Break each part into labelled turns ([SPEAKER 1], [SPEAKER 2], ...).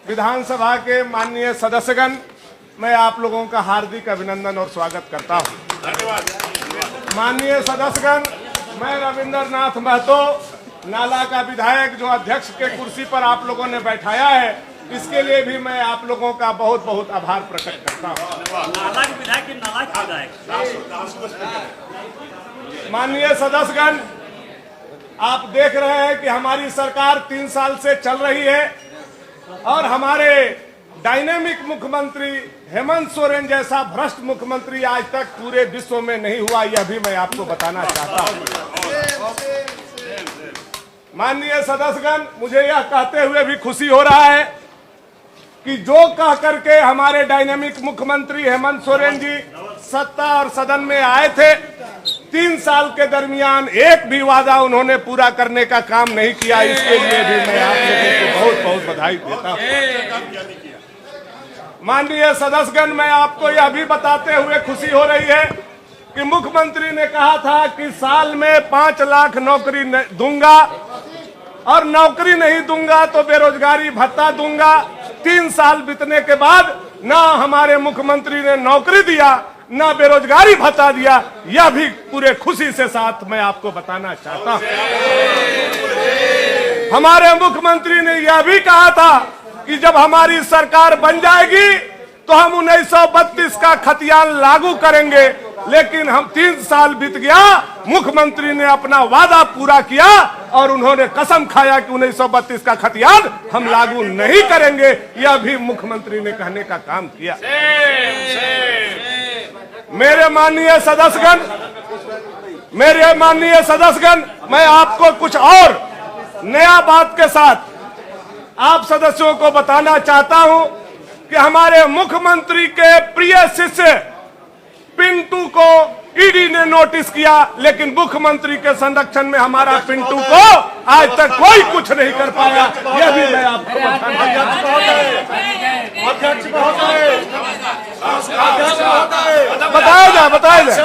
[SPEAKER 1] विधानसभा के माननीय सदस्यगण, मैं आप लोगों का हार्दिक अभिनंदन और स्वागत करता हूं। धन्यवाद। माननीय सदस्यगण, मैं रविंद्र नाथ महतो, नाला का विधायक जो अध्यक्ष के कुर्सी पर आप लोगों ने बैठाया है, इसके लिए भी मैं आप लोगों का बहुत बहुत आभार प्रकट करता हूं।
[SPEAKER 2] नाला के विधायक के नाला के विधायक।
[SPEAKER 1] माननीय सदस्यगण, आप देख रहे हैं कि हमारी सरकार 3 साल से चल रही है और हमारे डायनेमिक मुख्यमंत्री हेमंत सोरेन जैसा भ्रष्ट मुख्यमंत्री आज तक पूरे विश्व में नहीं हुआ, यह भी मैं आपको बताना चाहता हूं। माननीय सदस्यगण, मुझे यह कहते हुए भी खुशी हो रहा है कि जो कह करके हमारे डायनेमिक मुख्यमंत्री हेमंत सोरेन जी सत्ता और सदन में आए थे, 3 साल के दरमियान एक भी वादा उन्होंने पूरा करने का काम नहीं किया। इसके लिए भी मैं आप लोगों को बहुत बहुत बधाई देता हूं। माननीय सदस्यगण, मैं आपको यह भी बताते हुए खुशी हो रही है कि मुख्यमंत्री ने कहा था कि साल में 5 लाख नौकरी दूंगा और नौकरी नहीं दूंगा तो बेरोजगारी भत्ता दूंगा। 3 साल बीतने के बाद ना हमारे मुख्यमंत्री ने नौकरी दिया, ना बेरोजगारी भत्ता दिया। यह भी पूरे खुशी से साथ मैं आपको बताना चाहता हूं। हमारे मुख्यमंत्री ने यह भी कहा था कि जब हमारी सरकार बन जाएगी तो हम 1932 का खतियान लागू करेंगे, लेकिन हम 3 साल बीत गया, मुख्यमंत्री ने अपना वादा पूरा किया और उन्होंने कसम खाया कि 1932 का खतियान हम लागू नहीं करेंगे। यह भी मुख्यमंत्री ने कहने का काम किया। मेरे माननीय सदस्यगण, मैं आपको कुछ और नया बात के साथ आप सदस्यों को बताना चाहता हूं कि हमारे मुख्यमंत्री के प्रिय शिष्य पिंटू को ईडी ने नोटिस किया, लेकिन मुख्यमंत्री के संरक्षण में हमारा पिंटू को आज तक कोई कुछ नहीं कर पाया। यह भी मैं आपको बताया जाए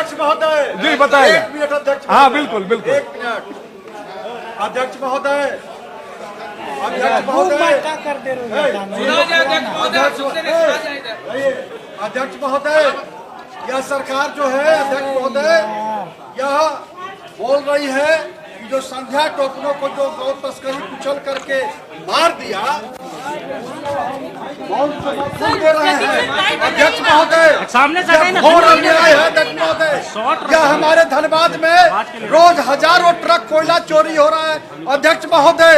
[SPEAKER 1] जी, बताया जाए। हाँ, बिल्कुल बिल्कुल।
[SPEAKER 3] अध्यक्ष महोदय, अध्यक्ष महोदय, यह सरकार जो है, अध्यक्ष महोदय, यह बोल रही है कि जो संध्या टोकनों को जो गौ तस्करी कुचल करके मार दिया, दे रहे हैं अध्यक्ष महोदय।
[SPEAKER 2] सामने से
[SPEAKER 3] घोर अन्याय है अध्यक्ष महोदय। यह हमारे धनबाद में रोज हजारों ट्रक कोयला चोरी हो रहा है अध्यक्ष महोदय।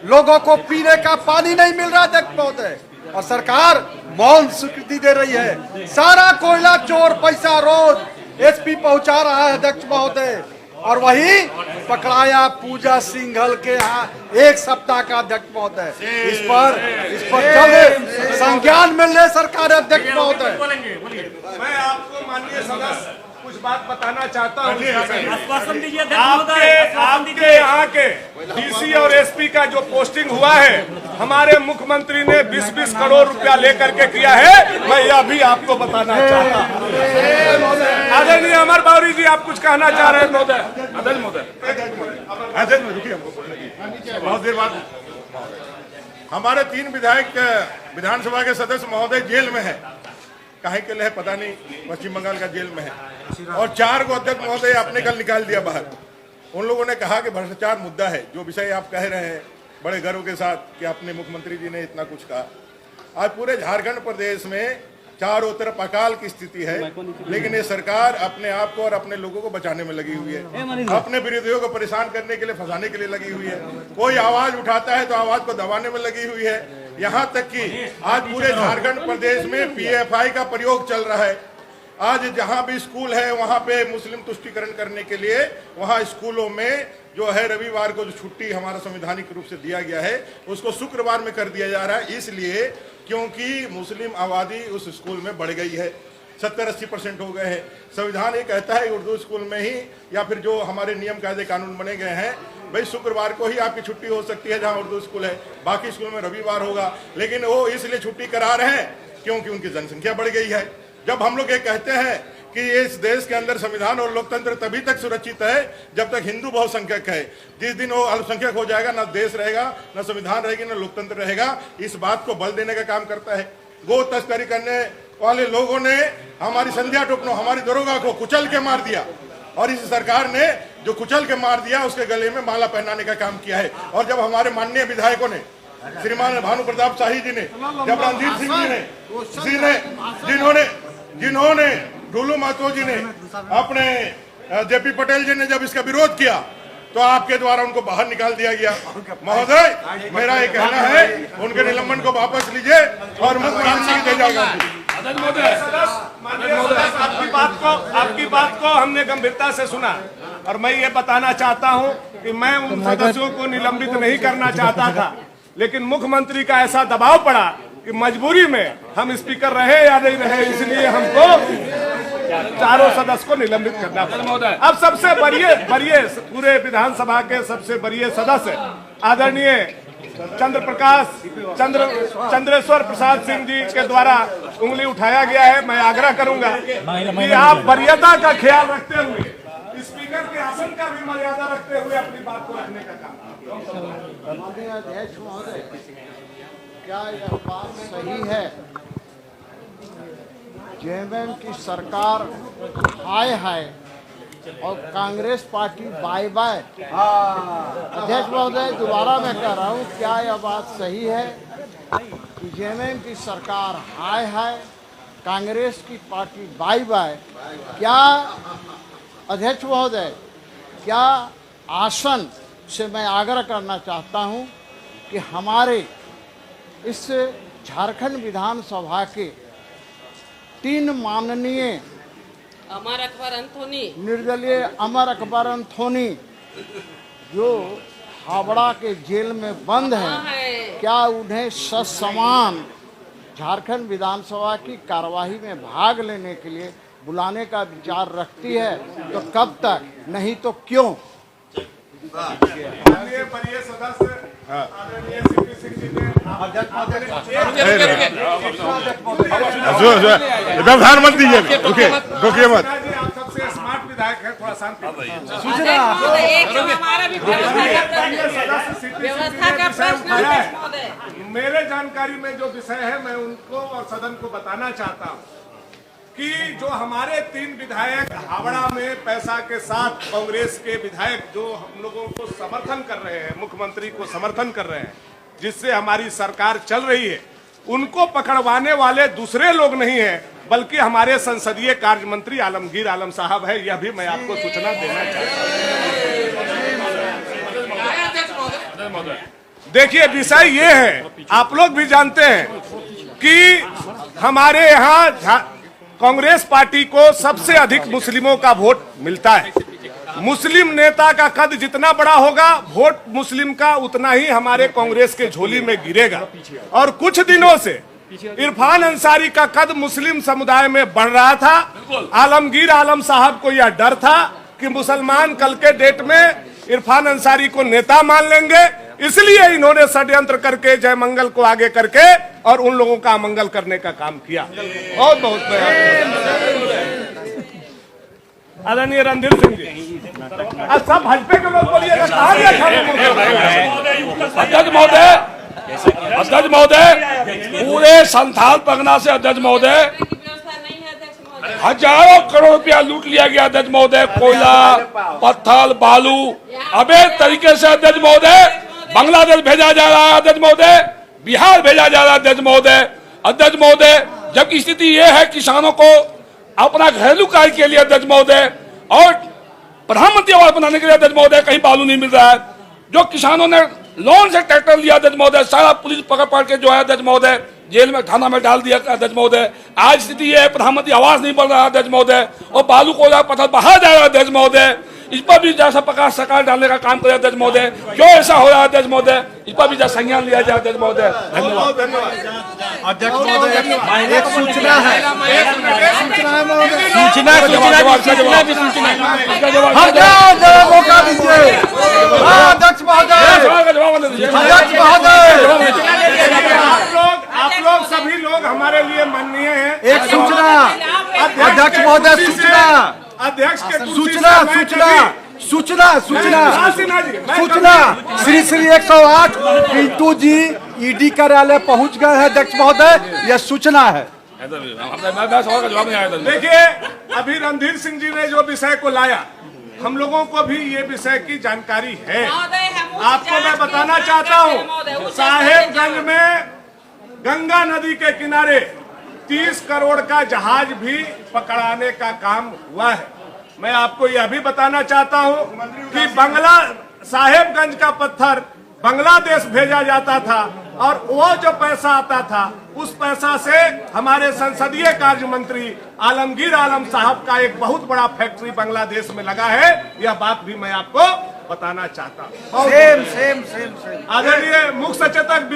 [SPEAKER 3] लोगों को पीने का पानी नहीं मिल रहा अध्यक्ष महोदय, और सरकार मौन स्वीकृति दे रही है। सारा कोयला चोर पैसा रोज एसपी पहुंचा रहा है अध्यक्ष महोदय, और वही पकड़ाया पूजा सिंघल के यहाँ 1 सप्ताह का अध्यक्ष महोदय। इस पर जल्द संज्ञान मिल रहे सरकार अध्यक्ष महोदय।
[SPEAKER 1] मैं आपको माननीय सदस्य कुछ बात बताना चाहता हूँ।
[SPEAKER 2] आश्वासन दीजिए
[SPEAKER 1] आपके यहाँ के डीसी और एसपी का जो पोस्टिंग हुआ है, हमारे मुख्यमंत्री ने 20-20 करोड़ रुपया लेकर के किया है। मैं यह भी आपको बताना चाहता हूँ। आदरणीय अमर बावरी जी, आप कुछ कहना चाह रहे हैं महोदय? अध्यक्ष महोदय,
[SPEAKER 4] रुकिए, बहुत देर बाद हमारे 3 विधायक विधानसभा के सदस्य महोदय जेल में है। काहे के लिए पता नहीं, पश्चिम बंगाल का जेल में है, और 4 को अध्यक्ष महोदय आपने कल निकाल दिया बाहर। उन लोगों ने कहा कि भ्रष्टाचार मुद्दा है, जो विषय आप कह रहे हैं बड़े गर्व के साथ कि अपने मुख्यमंत्री जी ने इतना कुछ कहा। आज पूरे झारखंड प्रदेश में चारों तरफ अकाल की स्थिति है, लेकिन ये सरकार अपने आप को और अपने लोगों को बचाने में लगी हुई है, अपने विरोधियों को परेशान करने के लिए, फंसाने के लिए लगी हुई है। कोई आवाज उठाता है तो आवाज को दबाने में लगी हुई है। यहाँ तक कि आज पूरे झारखंड प्रदेश में पीएफआई का प्रयोग चल रहा है। आज जहाँ भी स्कूल है वहाँ पे मुस्लिम तुष्टीकरण करने के लिए, वहाँ स्कूलों में जो है रविवार को जो छुट्टी हमारा संवैधानिक रूप से दिया गया है, उसको शुक्रवार में कर दिया जा रहा है। इसलिए क्योंकि मुस्लिम आबादी उस स्कूल में बढ़ गई है, 70-80% हो गए हैं। संविधान ये कहता है उर्दू स्कूल में ही, या फिर जो हमारे नियम कायदे कानून बने गए हैं, भाई शुक्रवार को ही आपकी छुट्टी हो सकती है जहां उर्दू स्कूल है, बाकी स्कूल में रविवार होगा। लेकिन वो इसलिए छुट्टी करा रहे हैं क्योंकि उनकी जनसंख्या बढ़ गई है। जब हम लोग ये कहते हैं कि इस देश के अंदर संविधान और लोकतंत्र तभी तक सुरक्षित है जब तक हिंदू बहुसंख्यक है। जिस दिन वो अल्पसंख्यक हो जाएगा, न देश रहेगा, न संविधान रहेगी, न लोकतंत्र रहेगा। इस बात को बल देने का काम करता है। गो तस्करी करने वाले लोगों ने हमारी संध्या टोपनो, हमारी दरोगा को कुचल के मार दिया, और इस सरकार ने जो कुचल के मार दिया उसके गले में माला पहनाने का काम किया है। और जब हमारे माननीय विधायकों ने, श्रीमान भानु प्रताप शाही जी ने, जब रणजीत सिंह जी ने, जिन्होंने डुलू महतो जी ने, अपने जेपी पटेल जी ने जब इसका विरोध किया तो आपके द्वारा उनको बाहर निकाल दिया गया। महोदय, मेरा ये कहना है उनके निलंबन को वापस लीजिए और मुख्यमंत्री दे जाएगा।
[SPEAKER 1] आपकी बात को हमने गंभीरता से सुना, और मैं ये बताना चाहता हूं कि मैं उन सदस्यों को निलंबित नहीं करना चाहता था, लेकिन मुख्यमंत्री का ऐसा दबाव पड़ा कि मजबूरी में हम स्पीकर रहे या नहीं रहे, इसलिए हमको चारों सदस्य को निलंबित करना पड़ा। अब सबसे बड़े पूरे विधानसभा के सबसे बड़े सदस्य आदरणीय चंद्रेश्वर प्रसाद सिंह जी के द्वारा उंगली उठाया गया है। मैं आग्रह करूंगा कि आप वरीयता का ख्याल रखते हुए, स्पीकर के आसन का भी मर्यादा रखते हुए अपनी बात को रखने का काम।
[SPEAKER 3] माननीय अध्यक्ष महोदय, क्या यह बात सही है जेएमएम की सरकार हाय हाय और कांग्रेस पार्टी बाय बाय? अध्यक्ष महोदय, दोबारा मैं कह रहा हूँ, क्या यह बात सही है कि जेएमएम की सरकार हाय हाय, कांग्रेस की पार्टी बाय बाय? क्या अध्यक्ष महोदय, क्या आसन से मैं आग्रह करना चाहता हूँ कि हमारे इस झारखंड विधानसभा के 3 माननीय
[SPEAKER 5] अमर अकबर अंथोनी,
[SPEAKER 3] निर्दलीय अमर अकबर अंथोनी जो हावड़ा के जेल में बंद हैं, क्या उन्हें ससमान झारखंड विधानसभा की कार्यवाही में भाग लेने के लिए बुलाने का विचार रखती है? तो कब तक, नहीं तो क्यों?
[SPEAKER 1] बड़े सदस्य आदरणीय सीपी सिंह जी ने
[SPEAKER 4] व्यवधान मत दीजिए, रुकिए मत।
[SPEAKER 1] आप सबसे स्मार्ट विधायक हैं, थोड़ा शांति। मेरे जानकारी में जो विषय है मैं उनको और सदन को बताना चाहता हूँ कि जो हमारे 3 विधायक हावड़ा में पैसा के साथ, कांग्रेस के विधायक जो हम लोगों को समर्थन कर रहे हैं, मुख्यमंत्री को समर्थन कर रहे हैं, जिससे हमारी सरकार चल रही है, उनको पकड़वाने वाले दूसरे लोग नहीं है, बल्कि हमारे संसदीय कार्य मंत्री आलमगीर आलम साहब है। यह भी मैं आपको सूचना देना चाहता हूँ। देखिए, विषय ये है, आप लोग भी जानते हैं कि हमारे यहाँ कांग्रेस पार्टी को सबसे अधिक मुस्लिमों का वोट मिलता है। मुस्लिम नेता का कद जितना बड़ा होगा, वोट मुस्लिम का उतना ही हमारे कांग्रेस के झोली में गिरेगा। और कुछ दिनों से इरफान अंसारी का कद मुस्लिम समुदाय में बढ़ रहा था। आलमगीर आलम साहब को यह डर था कि मुसलमान कल के डेट में इरफान अंसारी को नेता मान लेंगे, इसलिए इन्होंने षड्यंत्र करके जयमंगल को आगे करके और उन लोगों का अमंगल करने का काम किया। बहुत बहुत आदरणीय रणधीर सिंह जी, सब भाजपा के लोग बोलिएगा।
[SPEAKER 6] अध्यक्ष महोदय, पूरे संथाल परगना से अध्यक्ष महोदय हजारों करोड़ रुपया लूट लिया गया अध्यक्ष महोदय। कोयला, पत्थर, बालू अवैध तरीके से अध्यक्ष महोदय बांग्लादेश भेजा जा रहा है अध्यक्ष महोदय, बिहार भेजा जा रहा है अध्यक्ष महोदय। अध्यक्ष महोदय, जब स्थिति ये है किसानों को अपना घरेलू कार्य के लिए अध्यक्ष महोदय और प्रधानमंत्री आवास बनाने के लिए अध्यक्ष महोदय कहीं बालू नहीं मिल रहा है। जो किसानों ने लोन से ट्रैक्टर लिया अध्यक्ष महोदय, सारा पुलिस पकड़ के जो है अध्यक्ष महोदय जेल में, थाना में डाल दिया अध्यक्ष महोदय। आज स्थिति ये है, प्रधानमंत्री आवास नहीं बन रहा अध्यक्ष महोदय, और बालू कोयला पत्थर बाहर जा रहा है अध्यक्ष महोदय। इस पर भी जैसा प्रकाश सरकार डालने का काम करे अध्यक्ष महोदय। क्यों ऐसा हो रहा है अध्यक्ष महोदय, इस पर भी जैसा संज्ञान लिया जाए अध्यक्ष महोदय। धन्यवाद।
[SPEAKER 3] अध्यक्ष महोदय, एक सूचना है, मौका दीजिए अध्यक्ष महोदय।
[SPEAKER 1] आप लोग सभी लोग हमारे लिए माननीय हैं।
[SPEAKER 3] एक सूचना अध्यक्ष महोदय,
[SPEAKER 1] कुर्सी से-
[SPEAKER 3] सूचना
[SPEAKER 1] अध्यक्ष के कुर्सी
[SPEAKER 3] सूचना
[SPEAKER 1] से मैं
[SPEAKER 3] सूचना
[SPEAKER 1] कभी-
[SPEAKER 3] सूचना सूचना
[SPEAKER 1] सिन्हा जी, मैं
[SPEAKER 3] सूचना श्री श्री 108 पिंटू जी ईडी कार्यालय पहुंच गए हैं अध्यक्ष महोदय, यह सूचना है।
[SPEAKER 6] मैं सवाल का जवाब नहीं आया था।
[SPEAKER 1] देखिए, अभी रणधीर सिंह जी ने जो विषय को लाया, हम लोगों को भी ये विषय की जानकारी है। आपको मैं बताना चाहता हूँ, साहेबगंज में गंगा नदी के किनारे 30 करोड़ का जहाज भी पकड़ाने का काम हुआ है। मैं आपको यह भी बताना चाहता हूँ कि बंगला साहेबगंज का पत्थर बांग्लादेश भेजा जाता था और वो जो पैसा आता था उस पैसा से हमारे संसदीय कार्य मंत्री आलमगीर आलम साहब का एक बहुत बड़ा फैक्ट्री बांग्लादेश में लगा है। यह बात भी मैं आपको बताना चाहता हूँ।
[SPEAKER 3] सेम
[SPEAKER 1] आदरणीय मुख्य सचेतक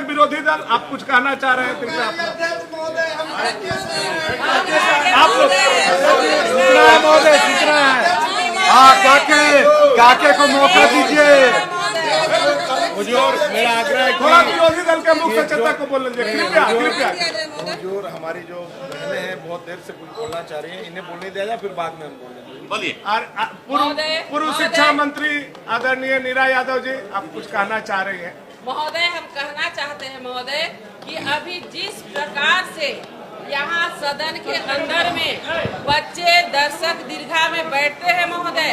[SPEAKER 1] विरोधी दल, आप कुछ कहना चाह रहे हैं? कृपया आप लोग
[SPEAKER 3] सूचना है महोदय, सूचना है। हाँ, काके को मौका दीजिए।
[SPEAKER 4] मुझे और मेरा आग्रह है
[SPEAKER 1] थोड़ा विरोधी दल के मुख्य सचेतक को बोलने दीजिए, कृपया।
[SPEAKER 4] जो हमारी जो बहनें हैं बहुत देर से कुछ बोलना चाह रही हैं, इन्हें बोलने दिया जाए, फिर बाद में हम बोलेंगे।
[SPEAKER 1] पूर्व शिक्षा मंत्री आदरणीय नीरा यादव जी, आप कुछ कहना चाह रही हैं?
[SPEAKER 5] महोदय, हम कहना चाहते हैं महोदय कि अभी जिस प्रकार से यहाँ सदन के अंदर में बच्चे दर्शक दीर्घा में बैठते हैं महोदय,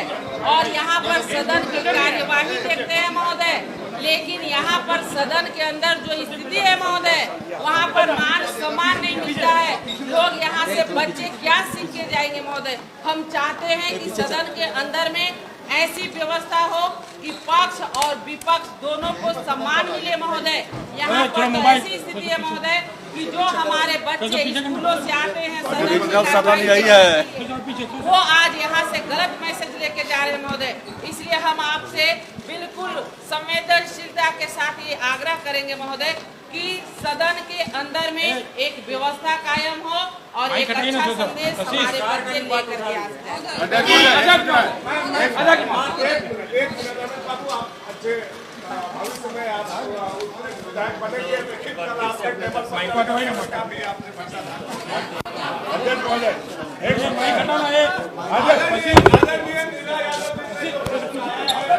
[SPEAKER 5] और यहाँ पर सदन की कार्यवाही देखते हैं महोदय, लेकिन यहाँ पर सदन के अंदर जो स्थिति है महोदय, वहाँ पर मान सम्मान नहीं मिलता है। लोग यहाँ से बच्चे क्या सीख के जाएंगे महोदय? हम चाहते हैं कि सदन के अंदर में ऐसी व्यवस्था हो कि पक्ष और विपक्ष दोनों को सम्मान मिले महोदय। यहाँ पर तो ऐसी स्थिति है महोदय कि जो हमारे बच्चे स्कूलों से आते हैं सदन
[SPEAKER 3] यही है,
[SPEAKER 5] वो आज यहाँ से गलत मैसेज लेके जा रहे हैं महोदय। इसलिए हम आपसे बिल्कुल संवेदनशीलता के साथ ये आग्रह करेंगे महोदय कि सदन के अंदर में एक व्यवस्था कायम हो और एक अच्छा संदेश हमारे बच्चे लेकर के आ
[SPEAKER 1] सकें। भविष्य में आप विधायक बनेंगे, लिखित कर आपके टेबल पर काफी आपने बचा था। आदरणीय नीरा यादव जी,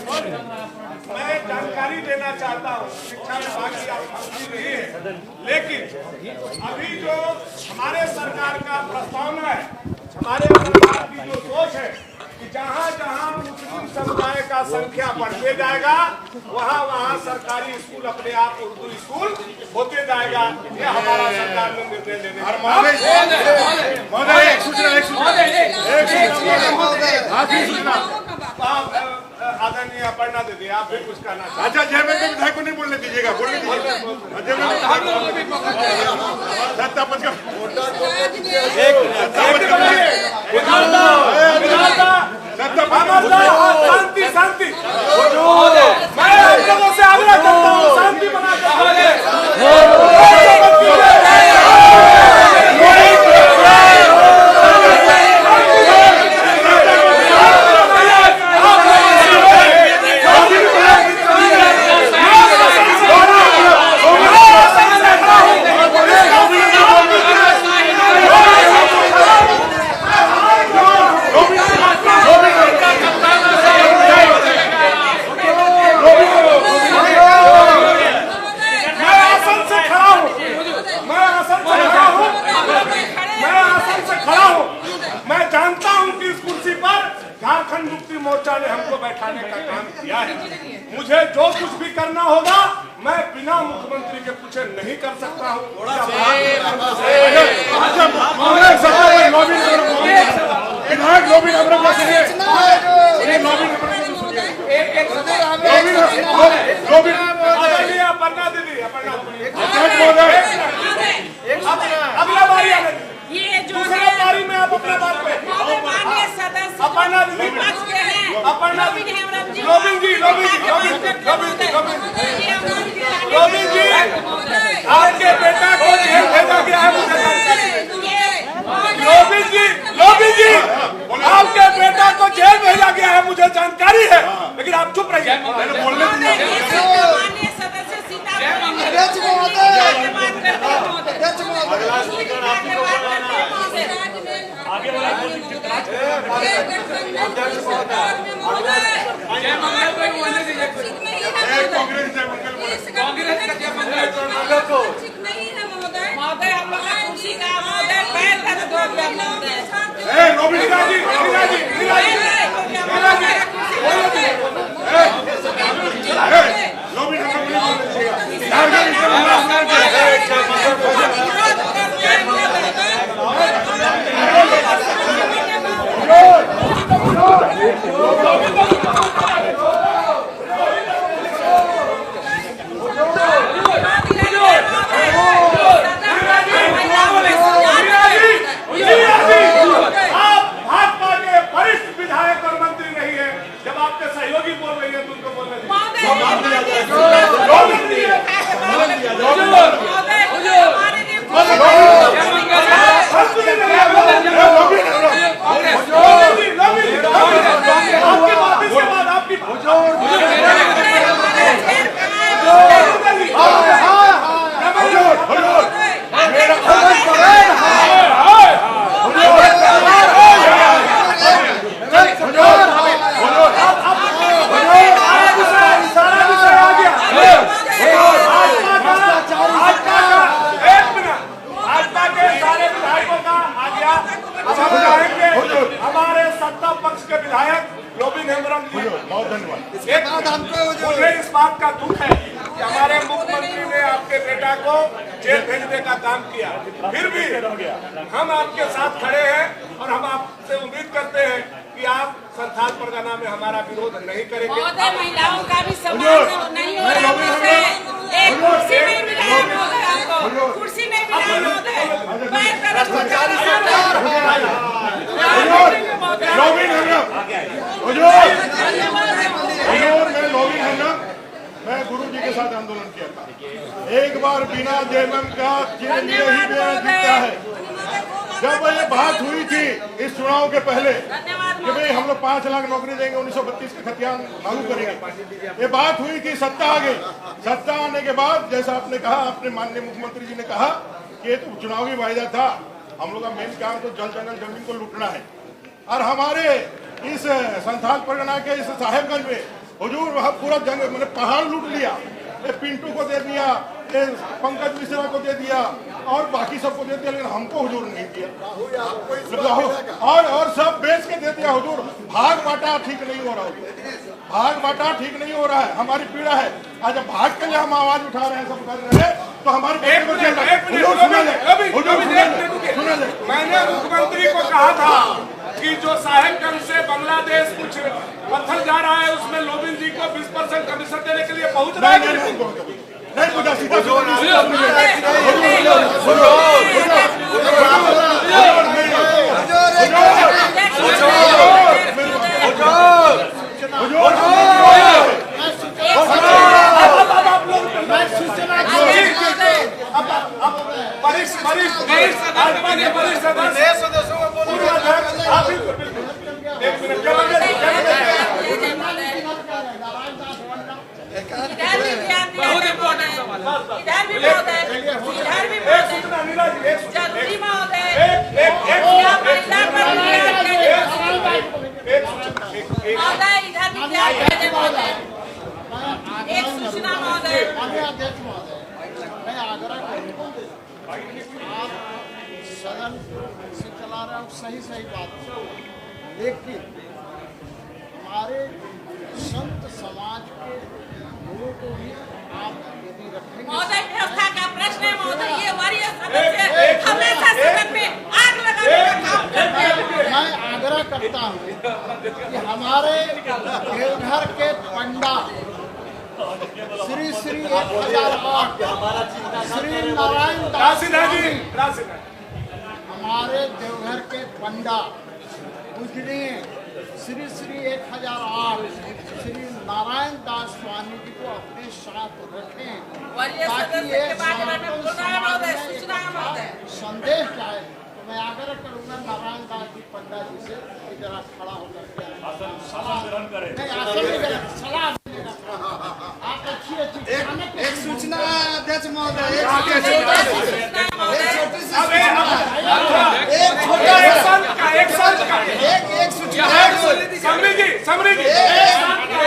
[SPEAKER 1] मैं जानकारी देना चाहता हूँ, शिक्षा विभाग की आप मंत्री नहीं है, लेकिन अभी जो हमारे सरकार का प्रस्तावना है, हमारे सरकार की जो सोच है कि जहाँ जहाँ मुस्लिम समुदाय का संख्या बढ़ते जाएगा वहाँ वहाँ सरकारी स्कूल अपने आप उर्दू स्कूल होते जाएगा। ये हमारा सरकार ने निर्णय लेने आदरणीय अपर्णा दीदी, आप भी कुछ कहना चाहते हैं?
[SPEAKER 4] अच्छा, जयमंगल विधायक को नहीं बोलने दीजिएगा, बोलने दीजिएगा।
[SPEAKER 1] शांति शांति, मैं आप लोगों से आग्रह करता हूँ, शांति बना झारखंड मुक्ति मोर्चा ने हमको बैठाने का काम किया है। मुझे जो कुछ भी करना होगा मैं बिना मुख्यमंत्री के पूछे नहीं कर सकता हूँ। अपर्णा दीदी, अगला बारी आने दीजिए, दूसरा बारी में आप अपना बात पे अपर्णा दीदी, अपर्णा रोबिन जी, आपके बेटा को जेल भेजा गया है, रोबिन जी, आपके बेटा को जेल भेजा गया है, मुझे जानकारी है, लेकिन आप चुप रहिए।
[SPEAKER 3] अध्यक्ष महोदय, अध्यक्ष महोदय,
[SPEAKER 2] आगे वाला
[SPEAKER 5] महोदय हम लोग का कुर्सी का महोदय पैर तक दो हमारे सत्ता पक्ष के विधायक लोबिन हेम्ब्रम जी, बहुत धन्यवाद। मुझे इस बात का दुख है कि हमारे मुख्यमंत्री ने आपके बेटा को जेल भेजने का काम किया, फिर भी हम आपके साथ खड़े हैं और हम आपसे उम्मीद करते हैं कि आप संथाल परगना में हमारा विरोध नहीं करेंगे। महिलाओं का भी सम्मान नहीं हो रहा है, एक कुर्सी नहीं मिला है महोदय, हमको कुर्सी नहीं मिला है महोदय,
[SPEAKER 4] मैं गुरु जी के साथ आंदोलन किया था। एक बार बिना जेएमएम का चिरंजीवी ही जीता है। जब ये बात हुई थी इस चुनाव के पहले कि भाई हम लोग 5 लाख नौकरी देंगे, 1932 के खतियान लागू करेंगे, ये बात हुई थी, सत्ता आ गई। सत्ता आने के बाद जैसा आपने कहा, अपने माननीय मुख्यमंत्री जी ने कहा कि ये तो चुनावी वायदा था, हम लोग का मेन काम तो जल जंगल जमीन को लूटना है। और हमारे इस संथाल परगना के इस साहेबगंज में हुजूर वहाँ पूरा जंगल मैंने पहाड़ लूट लिया, ये पिंटू को दे दिया, ये पंकज मिश्रा को दे दिया और बाकी सबको दे दिया, लेकिन हमको हुजूर नहीं दिया। और सब बेच के दे दिया हुजूर। भाग बांटा ठीक नहीं हो रहा हुजूर, भाग बांटा ठीक नहीं हो रहा है, हमारी पीड़ा है। आज भाग के लिए हम आवाज उठा रहे हैं, सब कर रहे हैं, तो हमारे
[SPEAKER 1] मैंने मुख्यमंत्री को कहा था कि जो साहेबगंज से बांग्लादेश कुछ पत्थर जा रहा है उसमें लोबिन जी को 20% कमीशन देने के लिए पहुंच रहा है।
[SPEAKER 4] नहीं पूछा सीधा
[SPEAKER 5] एक सूचना महोदय,
[SPEAKER 3] अध्यक्ष महोदय, मैं आग्रह करूँगा, आप सदन से चला रहे हो, सही बात है, लेकिन हमारे संत समाज के लोगों को भी आप यदि रखेंगे।
[SPEAKER 5] महोदय व्यवस्था का प्रश्न है महोदय, ये वरीय सदस्य हमेशा सदन में आग लगाने का काम करते हैं।
[SPEAKER 3] मैं आग्रह करता हूँ कि हमारे देवघर के पंडा श्री 1008 श्री नारायण दास जी, हमारे देवघर के पंडा पूजनीय श्री 1008 श्री नारायण दास स्वामी जी को अपने साथ रखें, ताकि ये संदेश जाए। तो मैं आग्रह करूंगा नारायण दास जी पंडा जी से जरा खड़ा होकर सलाह आप अच्छी
[SPEAKER 7] एक सूचना
[SPEAKER 3] अध्यक्ष महोदय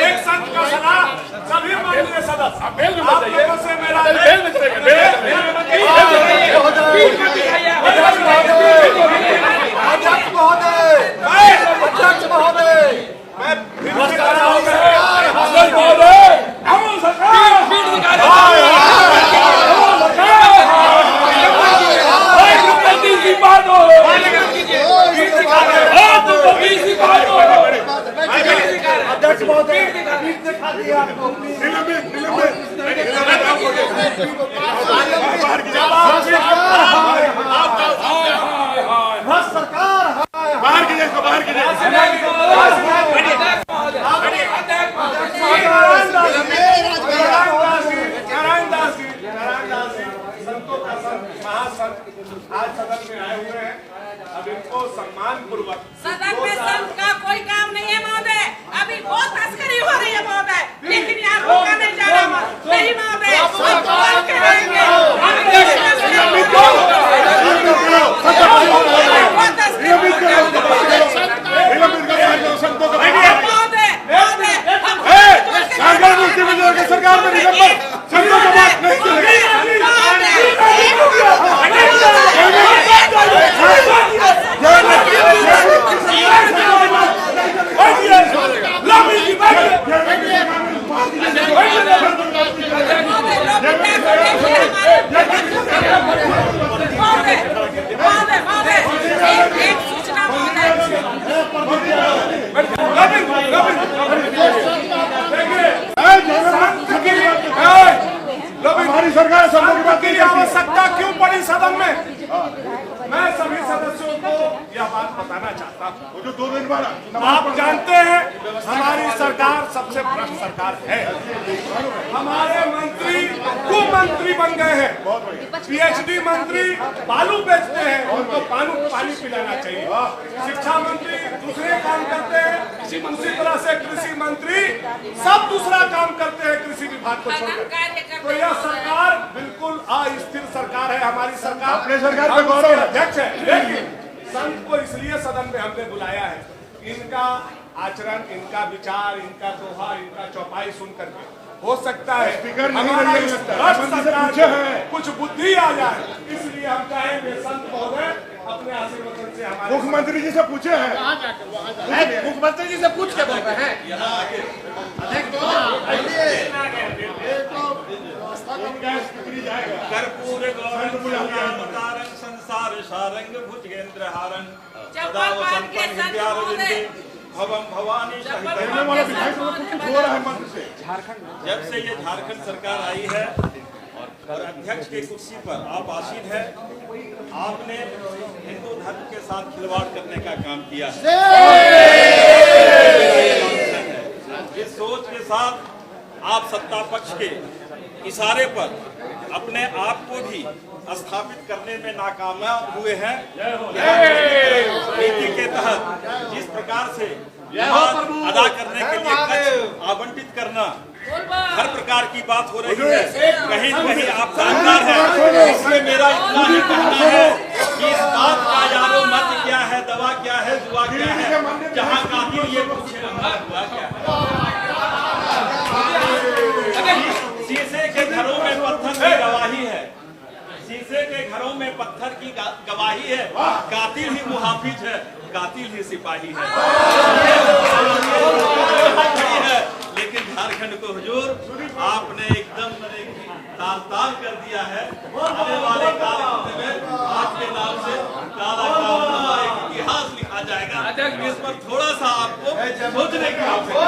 [SPEAKER 1] एक संत का सलाह सभी माननीय सदस्य आप लोगों से मेरा
[SPEAKER 3] अध्यक्ष महोदय
[SPEAKER 1] मैं
[SPEAKER 3] अध्यक्ष महोदय दिखा दिया आपको सरकार
[SPEAKER 4] बाहर कीजिए इसको, बाहर कीजिए।
[SPEAKER 1] संतों का संत महासंत आज सदन में आए हुए हैं। अब इनको सम्मान पूर्वक
[SPEAKER 5] सदन में संत का कोई काम नहीं है महोदय। अभी बहुत तस्करी हो रही है महोदय, लेकिन यहाँ रोका नहीं जा रहा नहीं महोदय।
[SPEAKER 4] सरकार में संतों का बात नहीं हमारी सरकार संतों की बात
[SPEAKER 1] की आवश्यकता क्यों पड़ी सदन में? मैं सभी सदस्यों को यह बात बताना चाहता हूँ।
[SPEAKER 4] जो 2 दिन बाद
[SPEAKER 1] आप जानते हैं हमारी सरकार सबसे भ्रष्ट सरकार है। हमारे मंत्री कुमंत्री बन गए हैं। पीएचडी मंत्री बालू बेचते हैं, उनको पानी पिलाना चाहिए। शिक्षा मंत्री दूसरे काम करते हैं, उसी तरह से कृषि मंत्री सब दूसरा काम करते हैं कृषि विभाग को छोड़कर। तो यह सरकार बिल्कुल अस्थिर सरकार है। हमारी सरकार
[SPEAKER 4] अपने सरकार पे गौरव है।
[SPEAKER 1] अध्यक्ष है, लेकिन संत को इसलिए सदन में हमने बुलाया है, इनका आचरण, इनका विचार, इनका दोहा, इनका चौपाई सुन करके हो सकता है
[SPEAKER 4] स्पीकर नहीं
[SPEAKER 1] हमारा
[SPEAKER 4] रही
[SPEAKER 1] इस
[SPEAKER 4] लगता है।
[SPEAKER 1] भ्रष्ट
[SPEAKER 4] मंत्री से
[SPEAKER 1] सरकार
[SPEAKER 4] पूछे
[SPEAKER 1] में
[SPEAKER 4] हैं।
[SPEAKER 1] कुछ बुद्धि आ जाए, इसलिए हम चाहेंगे संत महोदय अपने आशीर्वचन से हमारे
[SPEAKER 4] मुख्यमंत्री जी से पूछे हैं।
[SPEAKER 3] मुख्यमंत्री जी से पूछ के बोल रहे हैं।
[SPEAKER 2] कर्पूर गौरंग संसार सारंग भुजगेंद्र हारंग सदा
[SPEAKER 5] चप्पल बांध के
[SPEAKER 2] वसंतम
[SPEAKER 5] संत महोदय।
[SPEAKER 2] भवम भवानी
[SPEAKER 5] चप्पल
[SPEAKER 2] सहित।
[SPEAKER 5] बांध के संत
[SPEAKER 4] हो रहा है मंत्री से।
[SPEAKER 2] जब से ये झारखंड सरकार आई है और अध्यक्ष की कुर्सी पर आप आसीन है, आपने हिंदू धर्म के साथ खिलवाड़ करने का काम किया है। इस सोच के साथ आप सत्ता पक्ष के इशारे पर अपने आप को भी स्थापित करने में नाकामयाब हुए हैं। नीति के तहत जिस प्रकार से अदा करने के लिए खर्च आवंटित करना, हर प्रकार की बात हो रही है। कहीं कहीं आप जानदार हैं, इसलिए मेरा इतना ही कहना है कि इस बात का यारो मत क्या है, दवा क्या है, दुआ क्या है, जहाँ कातिल ये पूछे हुआ क्या है। शीशे के घरों में पत्थर की गवाही है, शीशे के घरों में पत्थर की गवाही है। कातिल ही मुहाफिज है, कातिल ही सिपाही है। लेकिन झारखंड को हुजूर आपने एकदम ताल कर दिया है। आने वाले काल में आपके नाम से काला एक इतिहास लिखा जाएगा। इस पर थोड़ा सा आपको सोचने की आवश्यकता